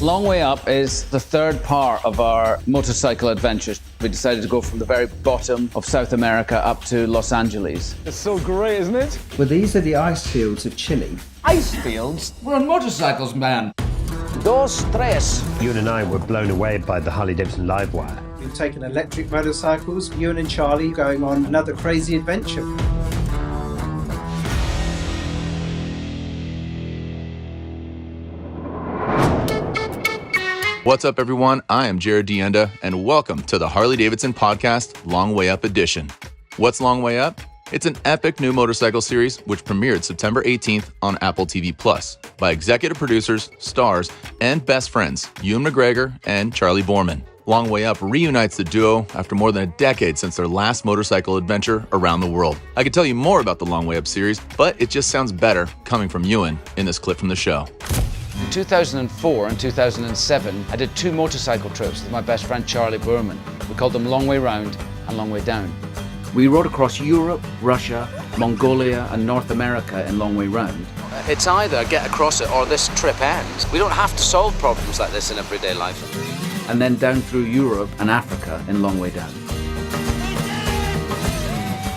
Long Way Up is the third part of our motorcycle adventures. We decided to go from the very bottom of South America up to Los Angeles. It's so great, isn't it? Well, these are the ice fields of Chile. Ice fields? We're on motorcycles, man. Dos, tres. Ewan and I were blown away by the Harley-Davidson Livewire. We've taken electric motorcycles, Ewan and Charlie going on another crazy adventure. What's up, everyone? I am Jared Dienda, and welcome to the Harley-Davidson podcast, Long Way Up Edition. What's Long Way Up? It's an epic new motorcycle series which premiered September 18th on Apple TV Plus by executive producers, stars, and best friends Ewan McGregor and Charley Boorman. Long Way Up reunites the duo after more than a decade since their last motorcycle adventure around the world. I could tell you more about the Long Way Up series, but it just sounds better coming from Ewan in this clip from the show. In 2004 and 2007, I did 2 motorcycle trips with my best friend Charley Boorman. We called them Long Way Round and Long Way Down. We rode across Europe, Russia, Mongolia and North America in Long Way Round. It's either get across it or this trip ends. We don't have to solve problems like this in everyday life. And then down through Europe and Africa in Long Way Down.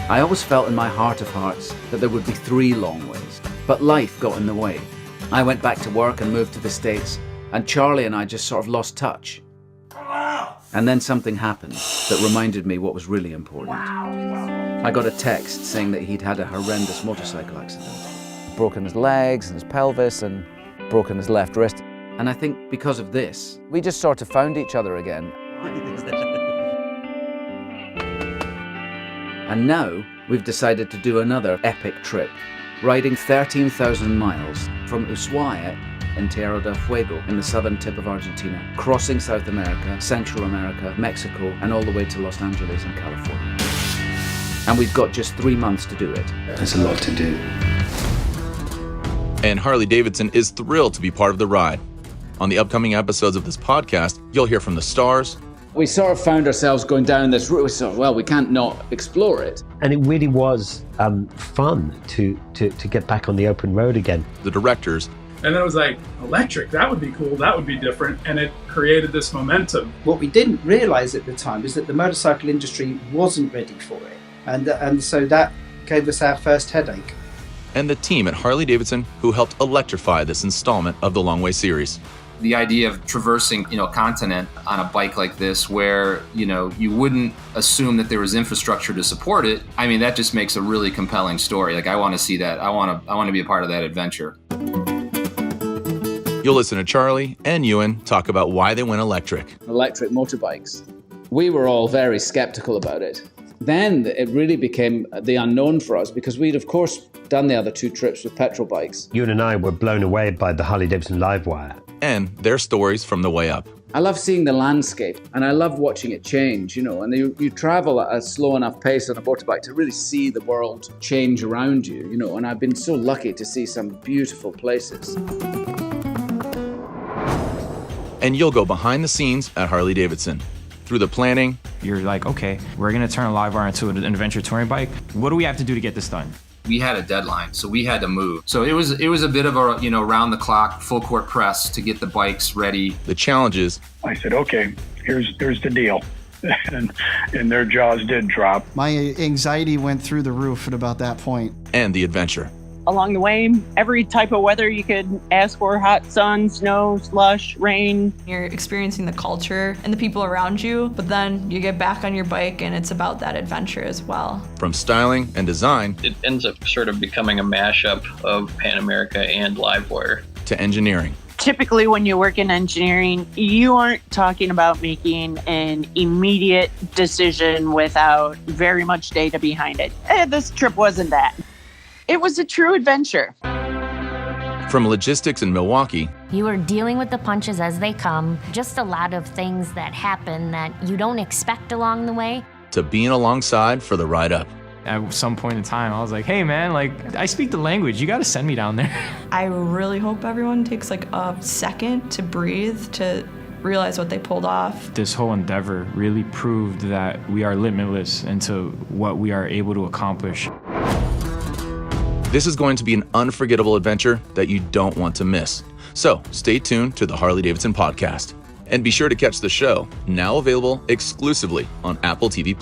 I always felt in my heart of hearts that there would be 3 long ways, but life got in the way. I went back to work and moved to the States, and Charlie and I just sort of lost touch. And then something happened that reminded me what was really important. I got a text saying that he'd had a horrendous motorcycle accident. Broken his legs and his pelvis and broken his left wrist. And I think because of this, we just sort of found each other again. And now we've decided to do another epic trip, riding 13,000 miles from Ushuaia in Tierra del Fuego in the southern tip of Argentina, crossing South America, Central America, Mexico, and all the way to Los Angeles in California. And we've got just 3 months to do it. There's a lot to do. And Harley-Davidson is thrilled to be part of the ride. On the upcoming episodes of this podcast, you'll hear from the stars. We sort of found ourselves going down this route, so, well, we can't not explore it. And it really was fun to get back on the open road again. The directors. And then it was like, electric, that would be cool, that would be different. And it created this momentum. What we didn't realise at the time is that the motorcycle industry wasn't ready for it. And so that gave us our first headache. And the team at Harley-Davidson who helped electrify this installment of the Long Way series. The idea of traversing, a continent on a bike like this where, you wouldn't assume that there was infrastructure to support it. I mean, that just makes a really compelling story. Like, I want to see that. I want to be a part of that adventure. You'll listen to Charlie and Ewan talk about why they went electric. Electric motorbikes. We were all very skeptical about it. Then it really became the unknown for us because we'd, of course, done the other 2 trips with petrol bikes. Ewan and I were blown away by the Harley-Davidson Livewire. And their stories from the way up. I love seeing the landscape and I love watching it change, and you travel at a slow enough pace on a motorbike to really see the world change around you, and I've been so lucky to see some beautiful places. And you'll go behind the scenes at Harley-Davidson. Through the planning. You're like, okay, we're going to turn a Livewire into an adventure touring bike. What do we have to do to get this done? We had a deadline, so we had to move. So it was a bit of a, round the clock, full court press to get the bikes ready. The challenges. I said, okay, here's the deal. and their jaws did drop. My anxiety went through the roof at about that point. And the adventure. Along the way, every type of weather you could ask for: hot sun, snow, slush, rain. You're experiencing the culture and the people around you, but then you get back on your bike and it's about that adventure as well. From styling and design. It ends up sort of becoming a mashup of Pan America and Livewire. To engineering. Typically when you work in engineering, you aren't talking about making an immediate decision without very much data behind it. This trip wasn't that. It was a true adventure. From logistics in Milwaukee. You are dealing with the punches as they come. Just a lot of things that happen that you don't expect along the way. To being alongside for the ride up. At some point in time, I was like, hey man, I speak the language. You got to send me down there. I really hope everyone takes a second to breathe, to realize what they pulled off. This whole endeavor really proved that we are limitless into what we are able to accomplish. This is going to be an unforgettable adventure that you don't want to miss. So stay tuned to the Harley-Davidson podcast. And be sure to catch the show, now available exclusively on Apple TV+.